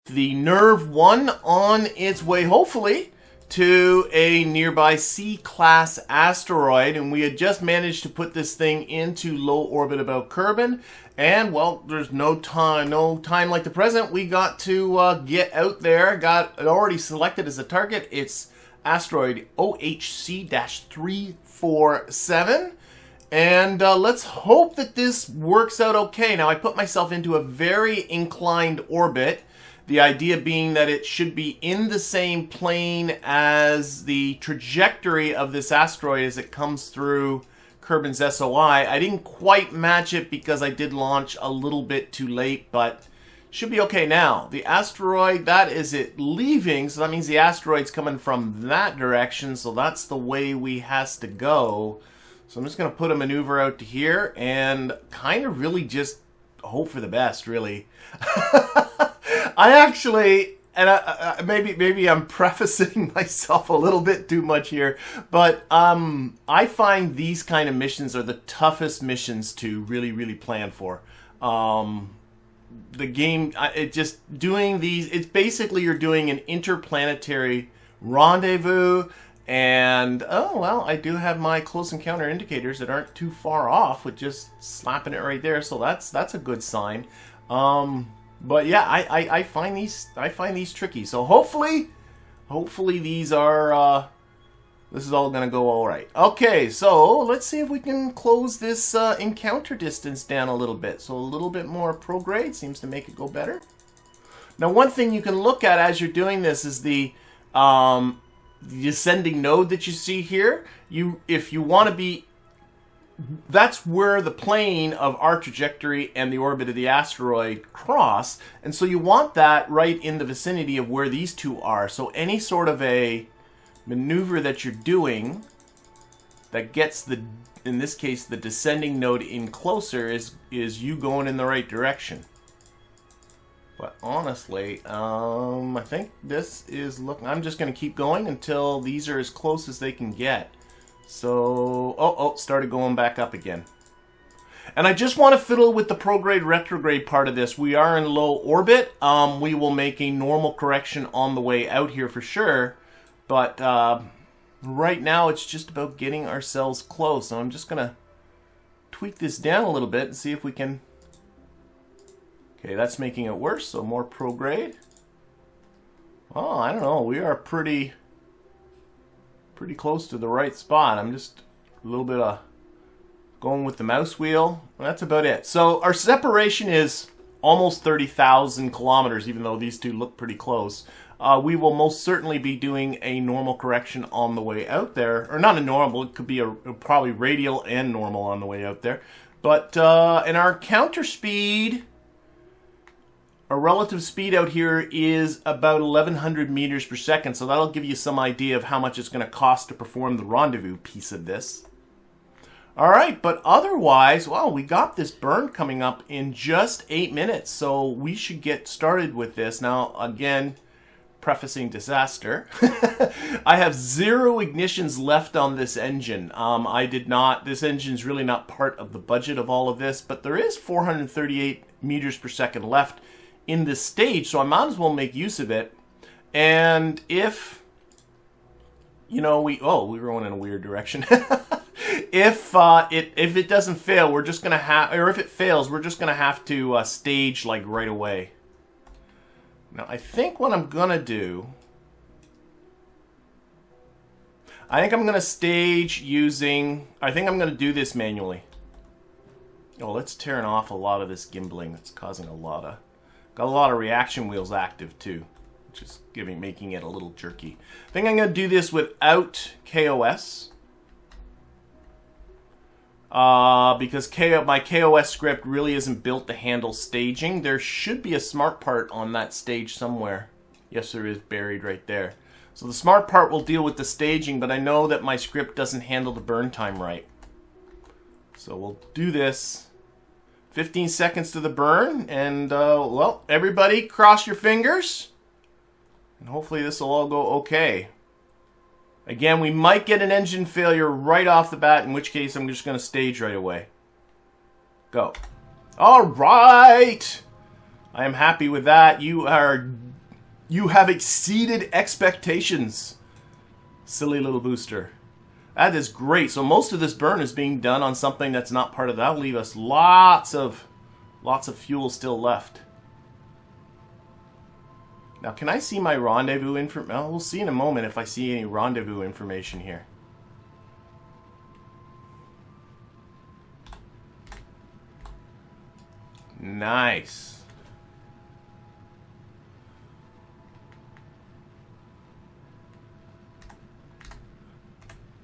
the Nerve 1 on its way, hopefully, to a nearby C-class asteroid, and we had just managed to put this thing into low orbit about Kerbin, and well, there's no time like the present. We got to get out there. Got it already selected as a target. It's asteroid OHC-347, and let's hope that this works out okay. Now, I put myself into a very inclined orbit. The idea being that it should be in the same plane as the trajectory of this asteroid as it comes through Kerbin's SOI. I didn't quite match it because I did launch a little bit too late, but should be okay now. The asteroid, that is it leaving, so that means the asteroid's coming from that direction, so that's the way we has to go. So I'm just going to put a maneuver out to here and kind of really just hope for the best, really. I actually, and maybe I'm prefacing myself a little bit too much here, but I find these kind of missions are the toughest missions to really plan for. The game, doing these, it's basically you're doing an interplanetary rendezvous, and oh well, I do have my close encounter indicators that aren't too far off with just slapping it right there, so that's a good sign. But yeah, I find these tricky. So hopefully these are this is all gonna go all right. Okay, so let's see if we can close this encounter distance down a little bit. So a little bit more prograde seems to make it go better. Now, one thing you can look at as you're doing this is the descending node that you see here. If you want to be, that's where the plane of our trajectory and the orbit of the asteroid cross, and so you want that right in the vicinity of where these two are. So any sort of a maneuver that you're doing that gets in this case, the descending node in closer is you going in the right direction. But honestly, I think this is looking. I'm just going to keep going until these are as close as they can get. So, started going back up again. And I just want to fiddle with the prograde retrograde part of this. We are in low orbit. We will make a normal correction on the way out here for sure. But right now it's just about getting ourselves close. So I'm just going to tweak this down a little bit and see if we can... Okay, that's making it worse, so more prograde. Oh, I don't know. We are pretty close to the right spot. I'm just a little bit of going with the mouse wheel. That's about it. So our separation is almost 30,000 kilometers, even though these two look pretty close. We will most certainly be doing a normal correction on the way out there. Or not a normal, it could be probably radial and normal on the way out there. But in our counter speed, our relative speed out here is about 1,100 meters per second, so that'll give you some idea of how much it's going to cost to perform the rendezvous piece of this. Alright, but otherwise, well, we got this burn coming up in just 8 minutes, so we should get started with this. Now, again, prefacing disaster, I have 0 ignitions left on this engine. This engine's really not part of the budget of all of this, but there is 438 meters per second left in this stage, so I might as well make use of it. And if, you know, we were going in a weird direction. If it doesn't fail, we're just gonna have, or if it fails, we're just gonna have to stage like right away. Now, I think what I'm gonna do, I think I'm gonna stage using, I think I'm gonna do this manually. Oh, let's turn off a lot of this gimbling that's causing got a lot of reaction wheels active too, which is making it a little jerky. I think I'm going to do this without KOS. Because my KOS script really isn't built to handle staging. There should be a smart part on that stage somewhere. Yes, there is, buried right there. So the smart part will deal with the staging, but I know that my script doesn't handle the burn time right. So we'll do this. 15 seconds to the burn, and well, everybody cross your fingers, and hopefully this will all go okay. Again, we might get an engine failure right off the bat, in which case I'm just going to stage right away. Go. All right! I am happy with that. You are You have exceeded expectations, silly little booster. That is great. So most of this burn is being done on something that's not part of that. That'll leave us lots of fuel still left. Now, can I see my rendezvous information? Well, we'll see in a moment if I see any rendezvous information here. Nice.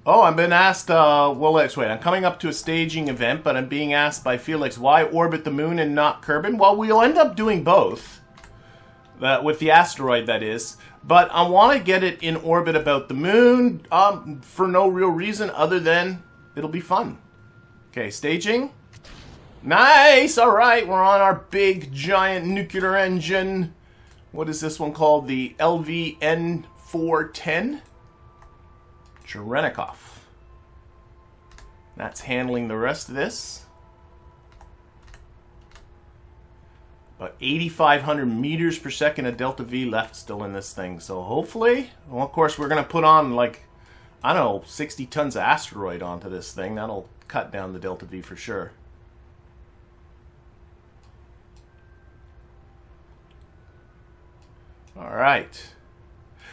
Oh, I've been asked, well, let's wait. I'm coming up to a staging event, but I'm being asked by Felix, why orbit the moon and not Kerbin? Well, we'll end up doing both. With the asteroid, that is. But I want to get it in orbit about the moon for no real reason other than it'll be fun. Okay, staging. Nice! Alright, we're on our big, giant nuclear engine. What is this one called? The LVN-410? Cherenkov. That's handling the rest of this. About 8,500 meters per second of delta V left still in this thing. So hopefully, well, of course, we're going to put on like, I don't know, 60 tons of asteroid onto this thing. That'll cut down the delta V for sure. All right.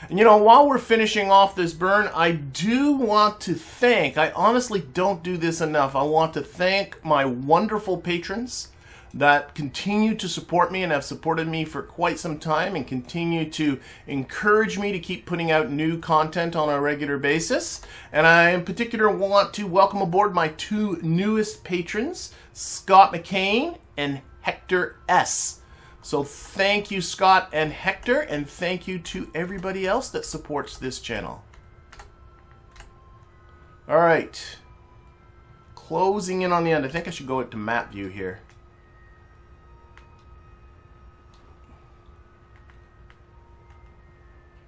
And you know, while we're finishing off this burn, I do want to thank, I honestly don't do this enough, I want to thank my wonderful patrons that continue to support me and have supported me for quite some time and continue to encourage me to keep putting out new content on a regular basis. And I in particular want to welcome aboard my two newest patrons, Scott McCain and Hector S. So thank you, Scott and Hector, and thank you to everybody else that supports this channel. All right. Closing in on the end. I think I should go to map view here.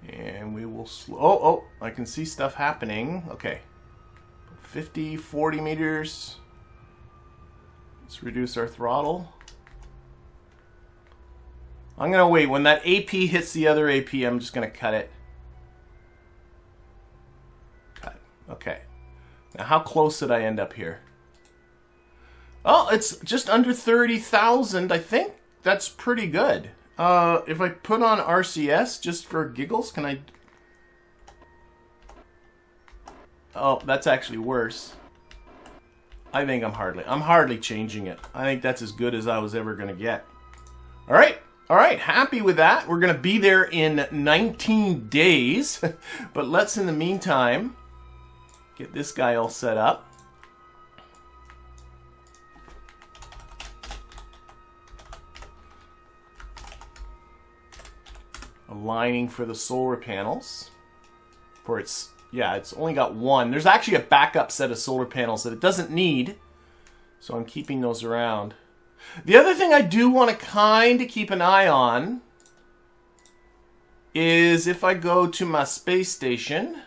And we will oh, I can see stuff happening. Okay. 50, 40 meters. Let's reduce our throttle. I'm going to wait. When that AP hits the other AP, I'm just going to cut it. Cut. Okay. Now, how close did I end up here? Oh, it's just under 30,000. I think that's pretty good. If I put on RCS just for giggles, can I... Oh, that's actually worse. I think I'm hardly changing it. I think that's as good as I was ever going to get. All right. All right, happy with that. We're going to be there in 19 days. But let's, in the meantime, get this guy all set up. Aligning for the solar panels. For its, yeah, it's only got one. There's actually a backup set of solar panels that it doesn't need. So I'm keeping those around. The other thing I do want to kind of keep an eye on is if I go to my space station.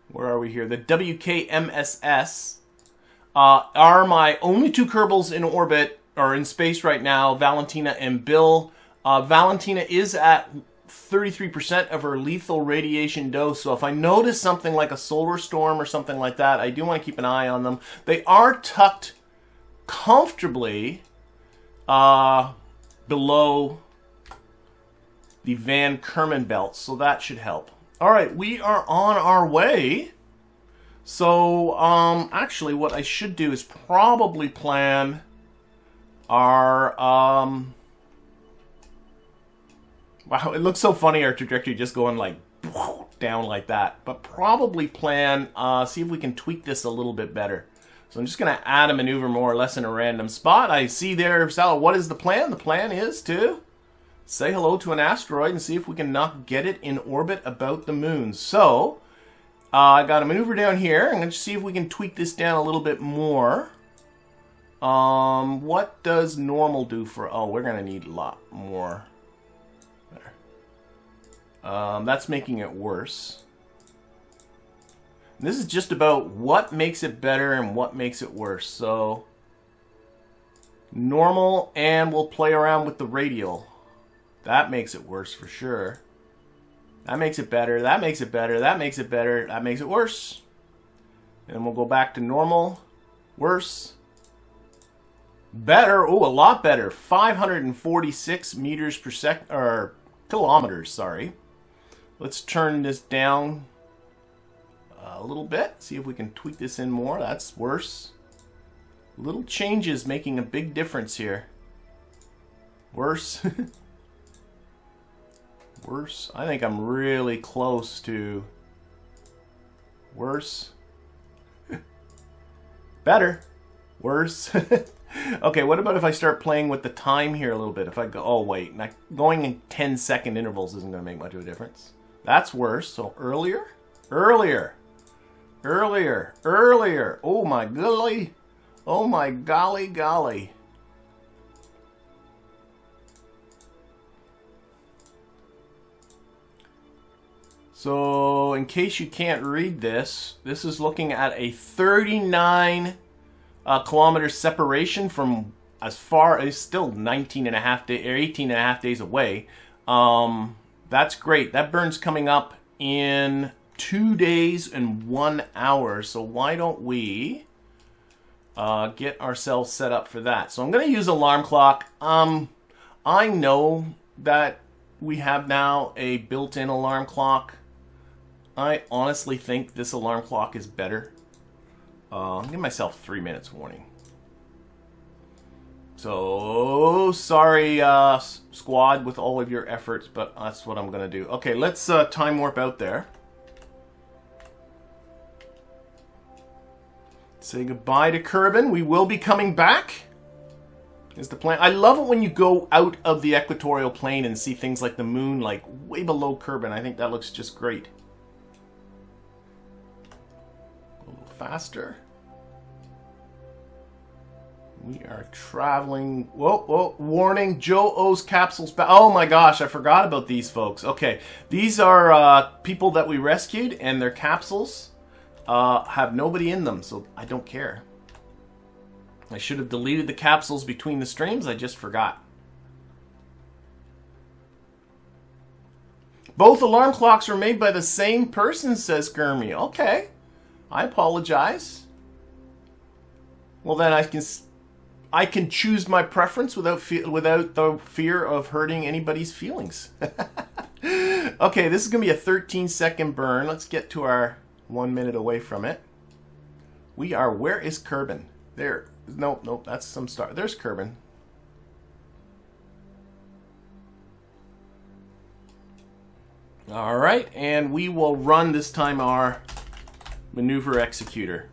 Where are we here? The WKMSS are my only two Kerbals in orbit, or in space right now, Valentina and Bill. Valentina is at 33% of her lethal radiation dose, so if I notice something like a solar storm or something like that, I do want to keep an eye on them. They are tucked comfortably below the Van Kerman belt, so that should help. All right, we are on our way. So actually what I should do is probably plan our wow, it looks so funny, our trajectory just going like down like that, but probably plan see if we can tweak this a little bit better. So I'm just going to add a maneuver more or less in a random spot. I see there, Sal, what is the plan? The plan is to say hello to an asteroid and see if we can not get it in orbit about the moon. So I got a maneuver down here. I'm going to see if we can tweak this down a little bit more. What does normal do for... Oh, we're going to need a lot more. There. That's making it worse. This is just about what makes it better and what makes it worse. So, normal, and we'll play around with the radial. That makes it worse for sure. That makes it better. That makes it better. That makes it better. That makes it worse. And we'll go back to normal. Worse. Better. Oh, a lot better. 546 meters per second, or kilometers, sorry. Let's turn this down a little bit. See if we can tweak this in more. That's worse. Little changes making a big difference here. Worse. Worse. I think I'm really close to worse. Better. Worse. Okay, what about if I start playing with the time here a little bit? If I go, oh wait, going in 10-second intervals isn't going to make much of a difference. That's worse. So earlier, earlier, earlier, earlier. Oh my golly. Oh my golly golly. So in case you can't read this, this is looking at a 39 kilometer separation from as far as still 19 and a half days or 18 and a half days away. That's great. That burn's coming up in 2 days and 1 hour. So why don't we get ourselves set up for that? So I'm going to use alarm clock. I know that we have now a built-in alarm clock. I honestly think this alarm clock is better. I'll give myself 3 minutes warning. So, sorry, squad, with all of your efforts, but that's what I'm going to do. Okay, let's time warp out there. Say goodbye to Kerbin. We will be coming back. Is the plan. I love it when you go out of the equatorial plane and see things like the moon, like way below Kerbin. I think that looks just great. A little faster. We are traveling. Whoa, whoa, warning. Joe owes capsules back. Oh my gosh, I forgot about these folks. Okay, these are people that we rescued, and their capsules have nobody in them, so I don't care. I should have deleted the capsules between the streams. I just forgot. Both alarm clocks are made by the same person, says Gurmy. Okay. I apologize. Well, then I can choose my preference without the fear of hurting anybody's feelings. Okay, this is going to be a 13-second burn. Let's get to our 1 minute away from it. We are, where is Kerbin? There. Nope, nope, that's some star. There's Kerbin. All right, and we will run this time our maneuver executor.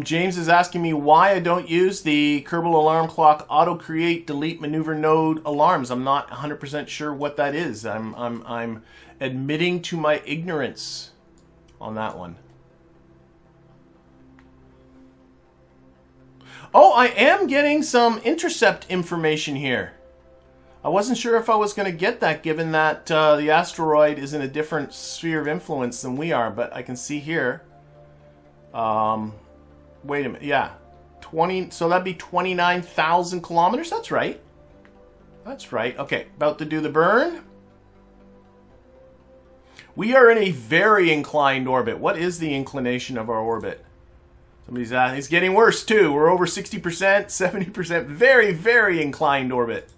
James is asking me why I don't use the Kerbal alarm clock auto create delete maneuver node alarms. I'm not 100% sure what that is. I'm admitting to my ignorance on that one. Oh, I am getting some intercept information here. I wasn't sure if I was going to get that, given that the asteroid is in a different sphere of influence than we are, but I can see here. Wait a minute. Yeah. 20. So that'd be 29,000 kilometers. That's right. That's right. Okay. About to do the burn. We are in a very inclined orbit. What is the inclination of our orbit? Somebody's asking. It's getting worse too. We're over 60%, 70%. Very, very inclined orbit.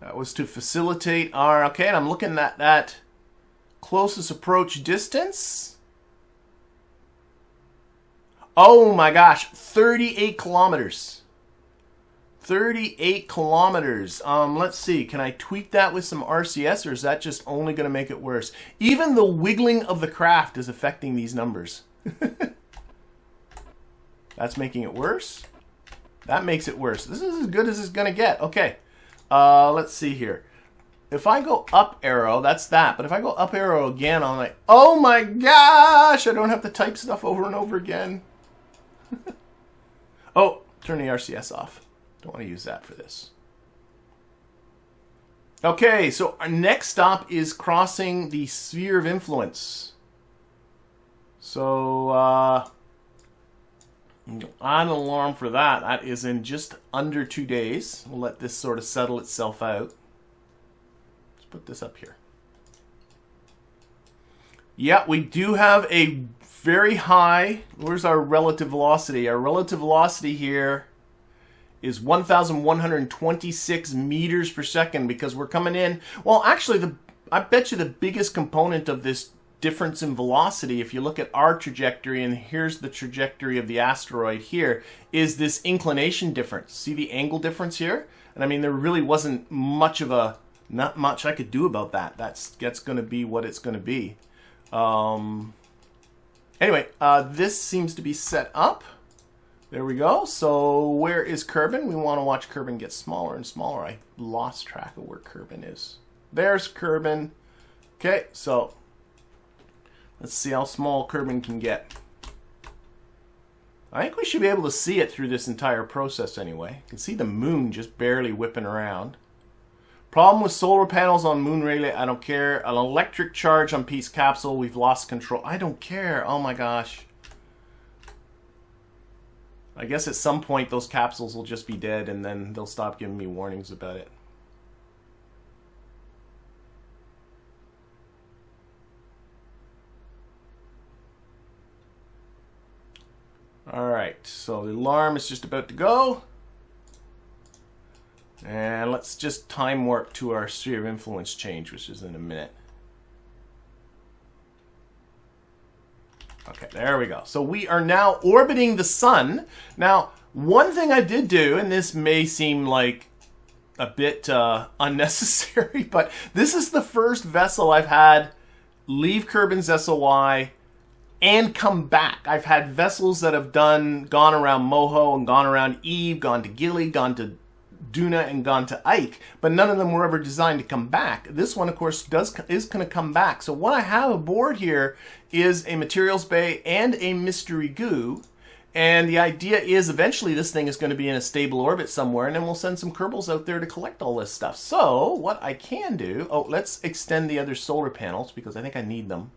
That was to facilitate our... Okay, and I'm looking at that closest approach distance. Oh my gosh, 38 kilometers. 38 kilometers. Let's see, can I tweak that with some RCS, or is that just only going to make it worse? Even the wiggling of the craft is affecting these numbers. That's making it worse. That makes it worse. This is as good as it's going to get. Okay, let's see here. If I go up arrow, that's that. But if I go up arrow again, I'm like, oh my gosh, I don't have to type stuff over and over again. Oh, turn the RCS off. Don't want to use that for this. Okay, so our next stop is crossing the sphere of influence. So, on alarm for that. That is in just under 2 days. We'll let this sort of settle itself out. Let's put this up here. Yeah, we do have a very high, where's our relative velocity? Our relative velocity here is 1,126 meters per second because we're coming in. Well, actually, I bet you the biggest component of this difference in velocity, if you look at our trajectory, and here's the trajectory of the asteroid here, is this inclination difference. See the angle difference here? And I mean, there really wasn't much of a, not much I could do about that. That's going to be what it's going to be. Anyway, this seems to be set up. There we go. So where is Kerbin? We want to watch Kerbin get smaller and smaller. I lost track of where Kerbin is. There's Kerbin. Okay, so let's see how small Kerbin can get. I think we should be able to see it through this entire process anyway. You can see the moon just barely whipping around. Problem with solar panels on moon relay, I don't care. An electric charge on Peace capsule, we've lost control. I don't care. Oh my gosh. I guess at some point those capsules will just be dead and then they'll stop giving me warnings about it. Alright, so the alarm is just about to go. And let's just time warp to our sphere of influence change, which is in a minute. Okay, there we go. So we are now orbiting the sun. Now, one thing I did do, and this may seem like a bit unnecessary, but this is the first vessel I've had leave Kerbin's SOI and come back. I've had vessels that have gone around Moho and gone around Eve, gone to Gilly, gone to Duna, and gone to Ike, but none of them were ever designed to come back. This one, of course, is going to come back. So what I have aboard here is a materials bay and a mystery goo, and the idea is eventually this thing is going to be in a stable orbit somewhere, and then we'll send some Kerbals out there to collect all this stuff. So what I can do, let's extend the other solar panels because I think I need them.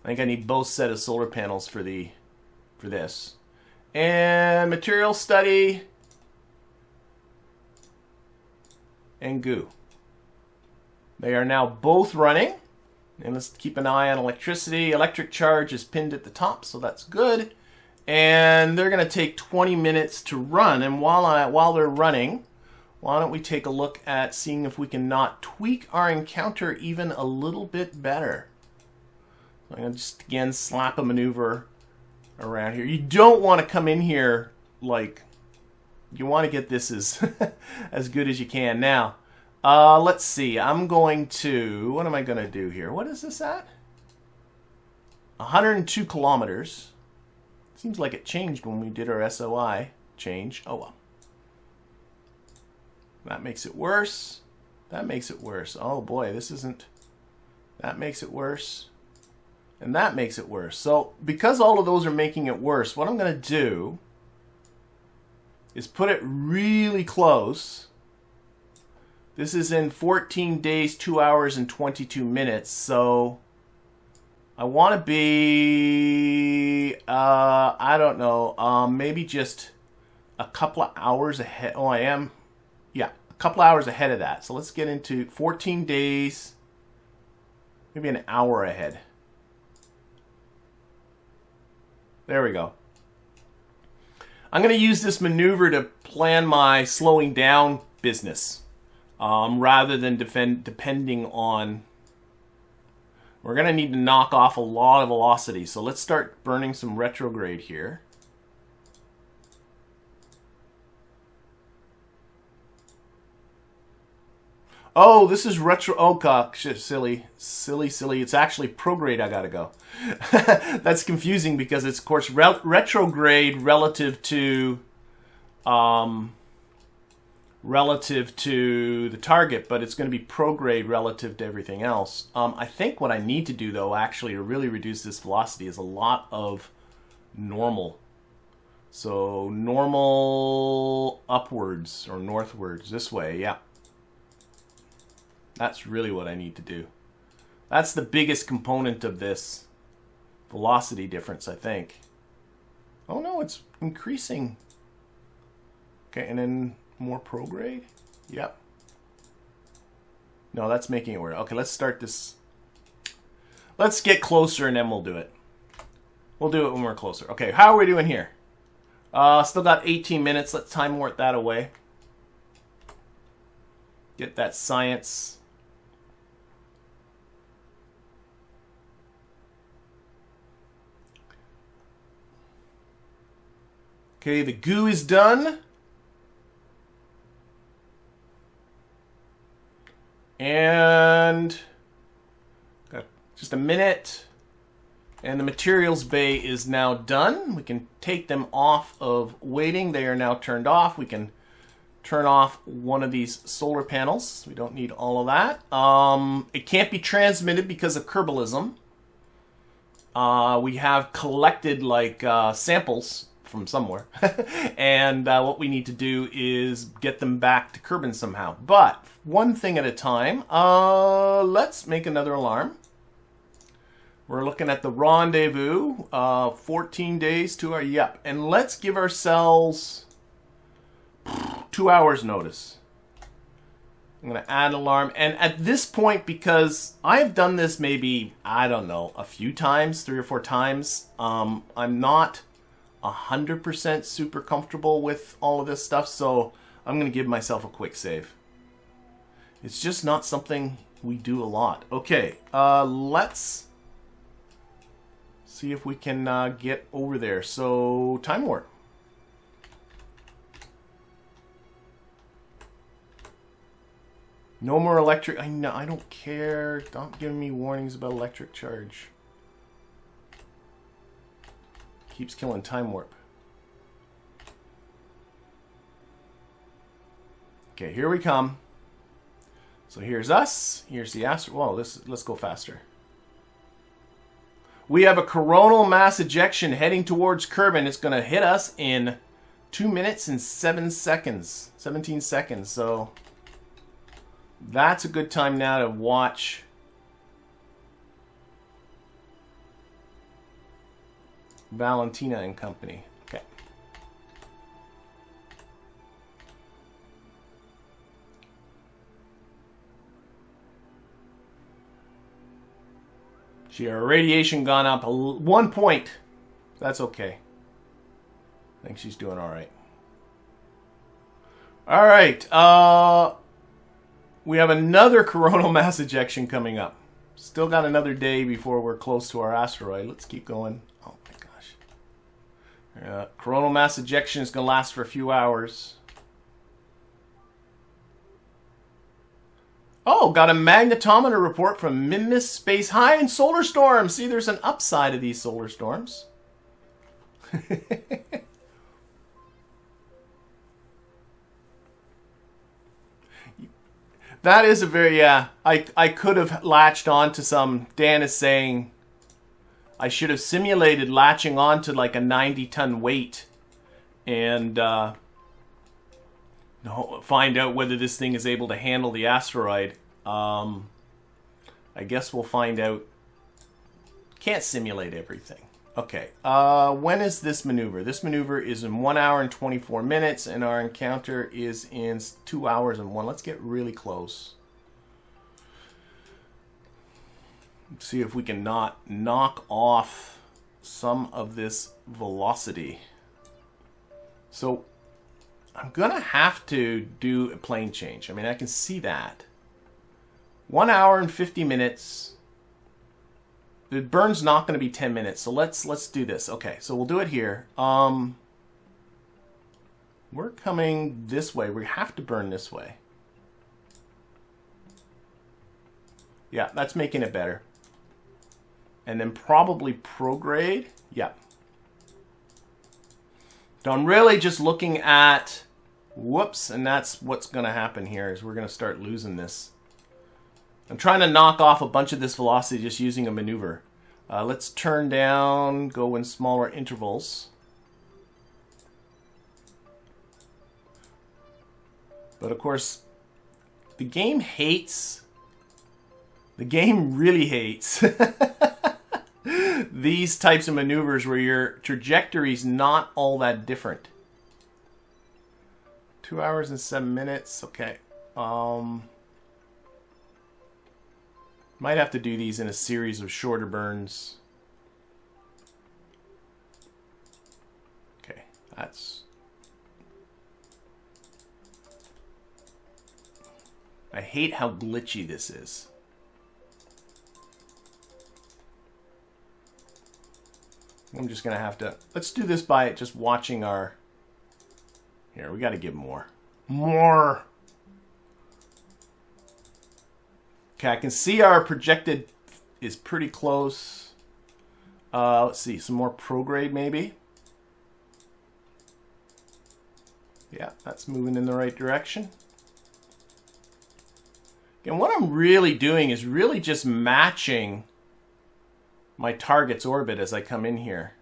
I think I need both set of solar panels for this. And material study and goo. They are now both running. And let's keep an eye on electricity. Electric charge is pinned at the top, so that's good. And they're going to take 20 minutes to run. And while they're running, why don't we take a look at seeing if we can not tweak our encounter even a little bit better. So I'm going to just, again, slap a maneuver around here. You don't want to come in here like... You want to get this as good as you can. Now, let's see. I'm going to... What am I going to do here? What is this at? 102 kilometers. Seems like it changed when we did our SOI change. Oh, well. That makes it worse. That makes it worse. Oh, boy. This isn't... That makes it worse. And that makes it worse. So, because all of those are making it worse, what I'm going to do is put it really close. This is in 14 days, 2 hours, and 22 minutes. So I want to be, I don't know, maybe just a couple of hours ahead. Oh, I am. Yeah, a couple hours ahead of that. So let's get into 14 days, maybe an hour ahead. There we go. I'm going to use this maneuver to plan my slowing down business rather than depending on... We're going to need to knock off a lot of velocity. So let's start burning some retrograde here. Oh, this is retro... Oh, God, shit, silly. It's actually prograde I gotta go. That's confusing because it's, of course, retrograde relative to the target, but it's going to be prograde relative to everything else. I think what I need to do, though, actually, to really reduce this velocity is a lot of normal. So normal upwards or northwards, this way, yeah. That's really what I need to do. That's the biggest component of this velocity difference, I think. Oh no, it's increasing. Okay, and then more prograde? Yep. No, that's making it work. Okay, let's start this. Let's get closer and then we'll do it. We'll do it when we're closer. Okay, how are we doing here? Still got 18 minutes. Let's time warp that away. Get that science. Okay, the goo is done. And got just a minute. And the materials bay is now done. We can take them off of waiting. They are now turned off. We can turn off one of these solar panels. We don't need all of that. It can't be transmitted because of Kerbalism. We have collected like samples from somewhere. And what we need to do is get them back to Kerbin somehow. But one thing at a time. Let's make another alarm. We're looking at the rendezvous, 14 days to our, yep. And let's give ourselves 2 hours notice. I'm going to add an alarm. And at this point, because I've done this maybe, I don't know, a few times, 3 or 4 times, I'm not 100% super comfortable with all of this stuff. So I'm going to give myself a quick save. It's just not something we do a lot. Okay, let's see if we can get over there. So, time warp. No more electric. I know, I don't care. Don't give me warnings about electric charge. Keeps killing time warp. Okay, here we come. So here's us. Here's the Asteroid. Whoa, let's go faster. We have a coronal mass ejection heading towards Kerbin. It's going to hit us in 2 minutes and 17 seconds. So that's a good time now to watch Valentina and company. Okay. She her radiation gone up 1 point. That's okay. I think she's doing all right. All right. We have another coronal mass ejection coming up. Still got another day before we're close to our asteroid. Let's keep going. Oh my gosh. Coronal mass ejection is going to last for a few hours. Oh, got a magnetometer report from Mimus Space High in solar storms. See, there's an upside of these solar storms. That is a very, yeah, I could have latched on to some, Dan is saying, I should have simulated latching on to like a 90-ton weight and find out whether this thing is able to handle the asteroid. I guess we'll find out. Can't simulate everything. Okay, when is this maneuver? This maneuver is in 1 hour and 24 minutes, and our encounter is in 2 hours and 1. Let's get really close. Let's see if we can not knock off some of this velocity. So I'm gonna have to do a plane change. I mean, I can see that. 1 hour and 50 minutes. The burn's not going to be 10 minutes, so let's do this. Okay, so we'll do it here. We're coming this way. We have to burn this way. Yeah, that's making it better. And then probably prograde. Yeah. So I'm really just looking at, whoops, and that's what's going to happen here is we're going to start losing this. I'm trying to knock off a bunch of this velocity just using a maneuver. Let's turn down, go in smaller intervals. But of course, the game hates The game really hates these types of maneuvers where your trajectory's not all that different. 2 hours and 7 minutes. Okay. Might have to do these in a series of shorter burns. Okay, that's... I hate how glitchy this is. I'm just going to have to... Let's do this by just watching our... Here, we got to give more. More! Okay, I can see our projected is pretty close. Let's see, some more prograde maybe. Yeah, that's moving in the right direction. And what I'm really doing is really just matching my target's orbit as I come in here.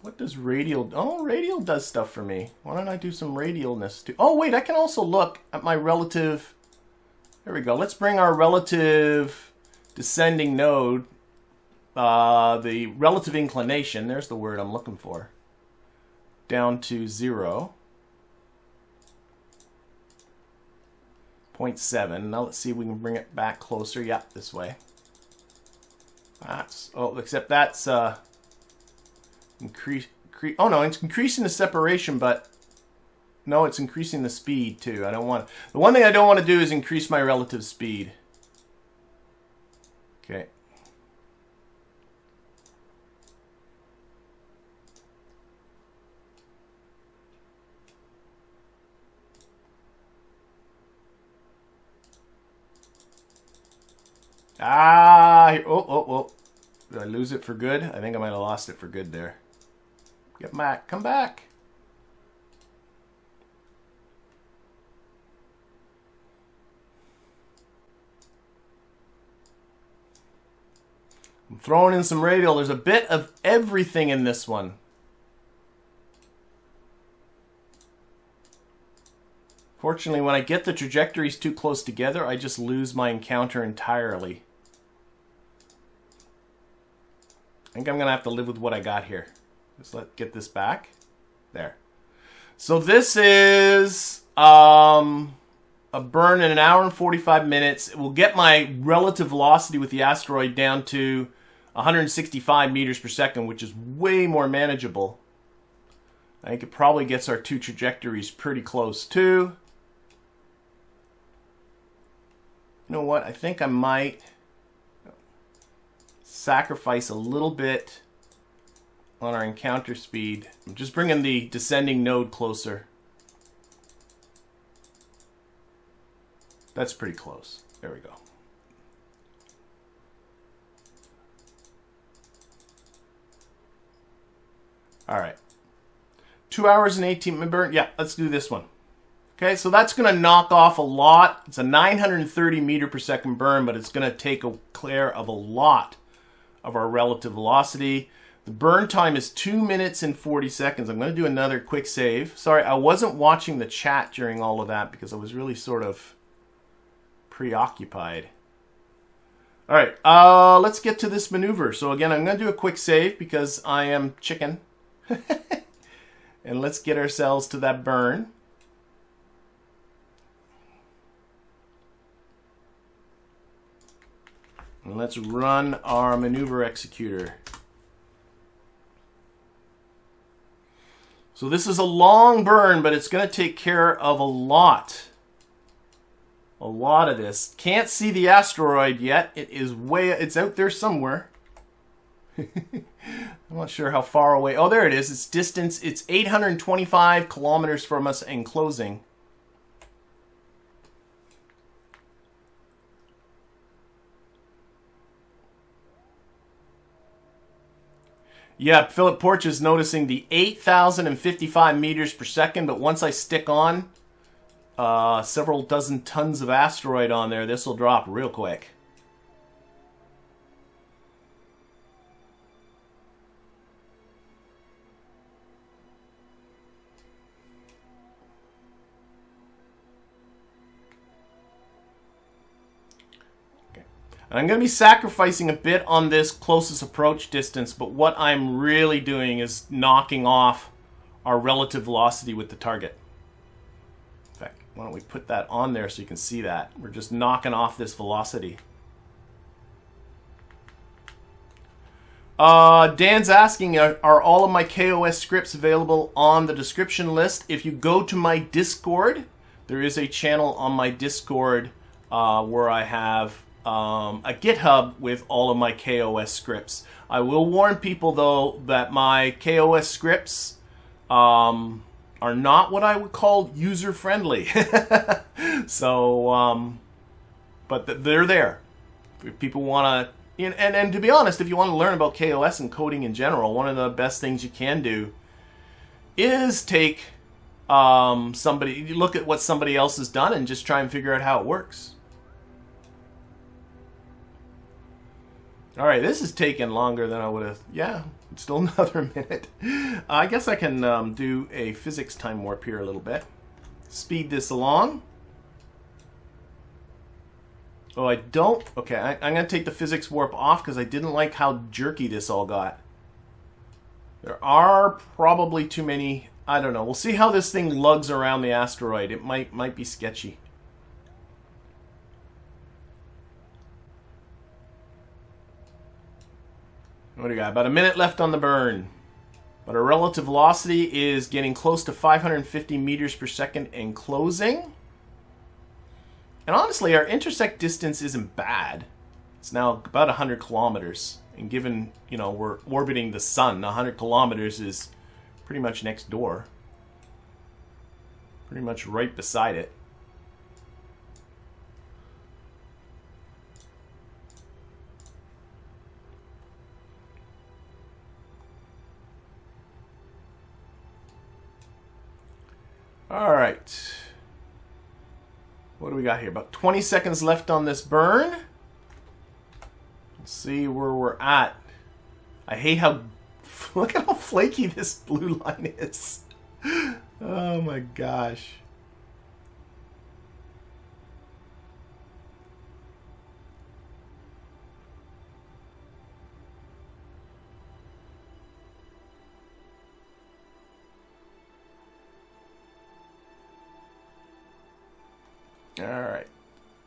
What does radial... Oh, radial does stuff for me. Why don't I do some radialness too? Oh, wait, I can also look at my relative... There we go. Let's bring our relative descending node, the relative inclination, there's the word I'm looking for, down to 0. 0.7. Now let's see if we can bring it back closer. Yeah, this way. That's... Oh, except that's... Oh no, it's increasing the separation, but no, it's increasing the speed too. I don't want... The one thing I don't want to do is increase my relative speed. Okay. Ah, oh. Did I lose it for good? I think I might have lost it for good there. Get back, come back. I'm throwing in some radial. There's a bit of everything in this one. Fortunately, when I get the trajectories too close together, I just lose my encounter entirely. I think I'm going to have to live with what I got here. Just get this back. There. So this is a burn in 1 hour and 45 minutes. It will get my relative velocity with the asteroid down to 165 meters per second, which is way more manageable. I think it probably gets our two trajectories pretty close too. You know what? I think I might sacrifice a little bit on our encounter speed. I'm just bringing the descending node closer. That's pretty close. There we go. All right. 2 hours and 18 minutes burn. Yeah, let's do this one. Okay, so that's going to knock off a lot. It's a 930 meter per second burn, but it's going to take care of a lot of our relative velocity. The burn time is 2 minutes and 40 seconds. I'm going to do another quick save. Sorry, I wasn't watching the chat during all of that because I was really sort of preoccupied. All right, let's get to this maneuver. So again, I'm going to do a quick save because I am chicken. And let's get ourselves to that burn. And let's run our maneuver executor. So this is a long burn, but it's going to take care of a lot. A lot of this. Can't see the asteroid yet. It is it's out there somewhere. I'm not sure how far away. Oh, there it is. Its distance, it's 825 kilometers from us and closing. Yeah, Philip Porch is noticing the 8,055 meters per second, but once I stick on several dozen tons of asteroid on there, this will drop real quick. And I'm going to be sacrificing a bit on this closest approach distance, but what I'm really doing is knocking off our relative velocity with the target. In fact, why don't we put that on there so you can see that. We're just knocking off this velocity. Dan's asking, are all of my KOS scripts available on the description list? If you go to my Discord, there is a channel on my Discord where I have a GitHub with all of my KOS scripts. I will warn people, though, that my KOS scripts are not what I would call user-friendly. So, but they're there. If people want to... And to be honest, if you want to learn about KOS and coding in general, one of the best things you can do is take look at what somebody else has done and just try and figure out how it works. All right, this is taking longer than I would have. Yeah, still another minute. I guess I can do a physics time warp here a little bit. Speed this along. Oh, I don't... Okay, I'm going to take the physics warp off because I didn't like how jerky this all got. There are probably too many... I don't know. We'll see how this thing lugs around the asteroid. It might be sketchy. What do we got? About a minute left on the burn. But our relative velocity is getting close to 550 meters per second and closing. And honestly, our intersect distance isn't bad. It's now about 100 kilometers. And given, you know, we're orbiting the sun, 100 kilometers is pretty much next door. Pretty much right beside it. All right. What do we got here? About 20 seconds left on this burn. Let's see where we're at. I hate how... Look at how flaky this blue line is. Oh my gosh. All right,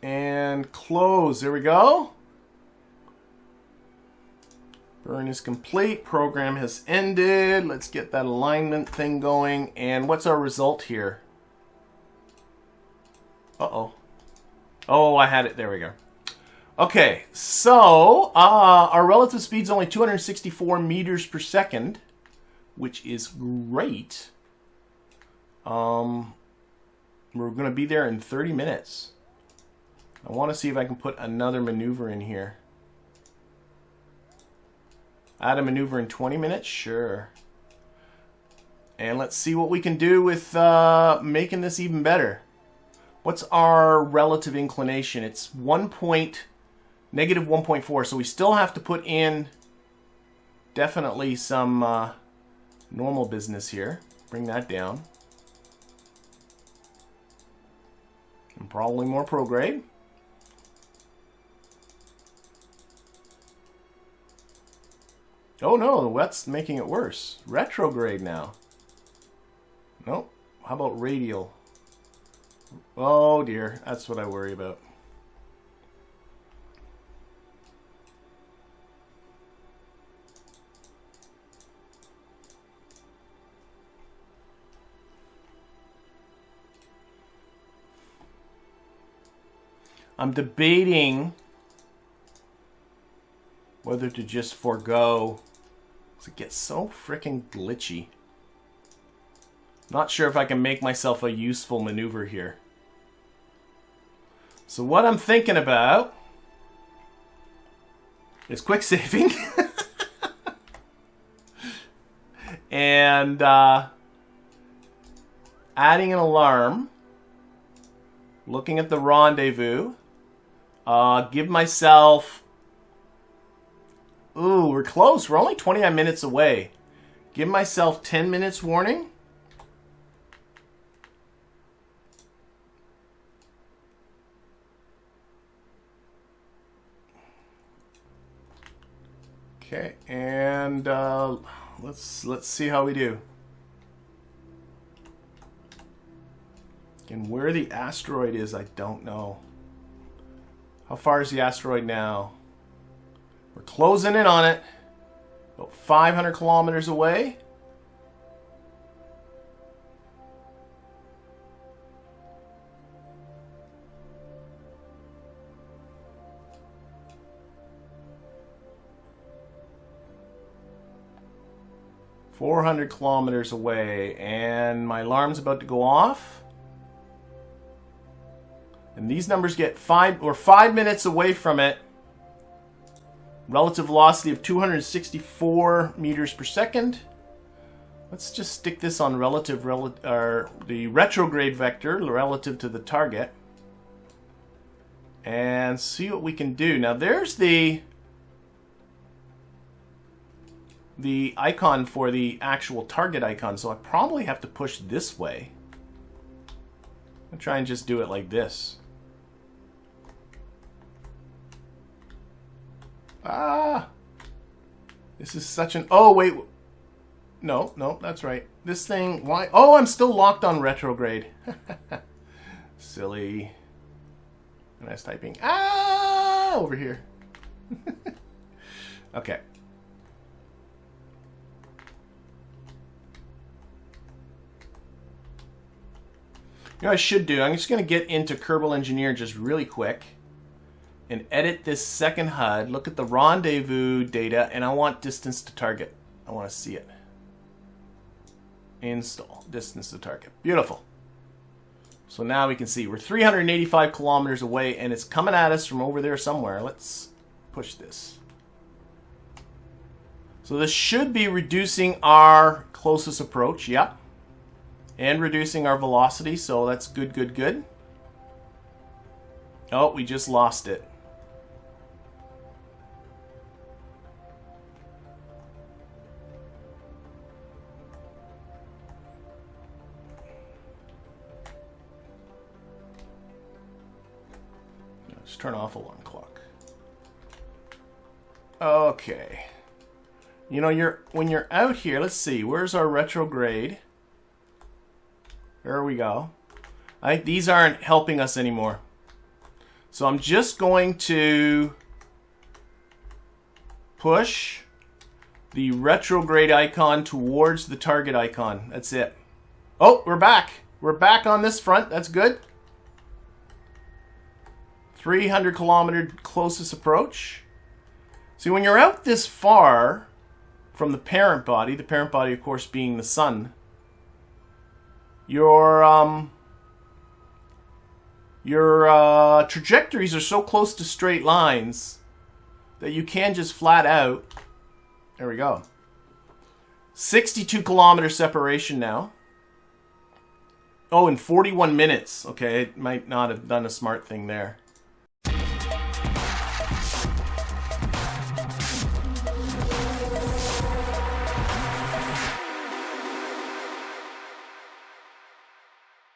and close. There we go. Burn is complete. Program has ended. Let's get that alignment thing going. And what's our result here? Uh-oh. Oh, I had it. There we go. Okay, so our relative speed's only 264 meters per second, which is great. We're going to be there in 30 minutes. I want to see if I can put another maneuver in here. Add a maneuver in 20 minutes? Sure. And let's see what we can do with making this even better. What's our relative inclination? It's negative 1.4, so we still have to put in definitely some normal business here. Bring that down. And probably more prograde. Oh no, that's making it worse. Retrograde now. Nope. How about radial? Oh dear, that's what I worry about. I'm debating whether to just forego, because it gets so freaking glitchy. Not sure if I can make myself a useful maneuver here. So what I'm thinking about is quick saving and adding an alarm, looking at the rendezvous. Give myself... Ooh, we're close. We're only 29 minutes away. Give myself 10 minutes warning. Okay, and let's see how we do. And where the asteroid is, I don't know. How far is the asteroid now? We're closing in on it. About 500 kilometers away. .400 kilometers away, and my alarm's about to go off. And these numbers get 5 minutes away from it. Relative velocity of 264 meters per second. Let's just stick this on the retrograde vector relative to the target, and see what we can do. Now there's the icon for the actual target icon, so I probably have to push this way. I'll try and just do it like this. Ah! This is such an... Oh, wait. No, that's right. This thing... Why? Oh, I'm still locked on retrograde. Silly. And I was typing... Ah! Over here. Okay. You know what I should do? I'm just going to get into Kerbal Engineer just really quick and edit this second HUD. Look at the rendezvous data, and I want distance to target. I want to see it. Install distance to target. Beautiful. So now we can see we're 385 kilometers away, and it's coming at us from over there somewhere. Let's push this. So this should be reducing our closest approach. Yep. And reducing our velocity, so that's good, good, good. Oh, we just lost it. Let's turn off alarm clock. Okay. You know, when you're out here, let's see, where's our retrograde? There we go. These aren't helping us anymore. So I'm just going to push the retrograde icon towards the target icon. That's it. Oh, we're back. We're back on this front. That's good. 300 kilometer closest approach. See, when you're out this far from the parent body of course being the sun, your trajectories are so close to straight lines that you can just flat out. There we go. 62 kilometer separation now. Oh, in 41 minutes. Okay, it might not have done a smart thing there.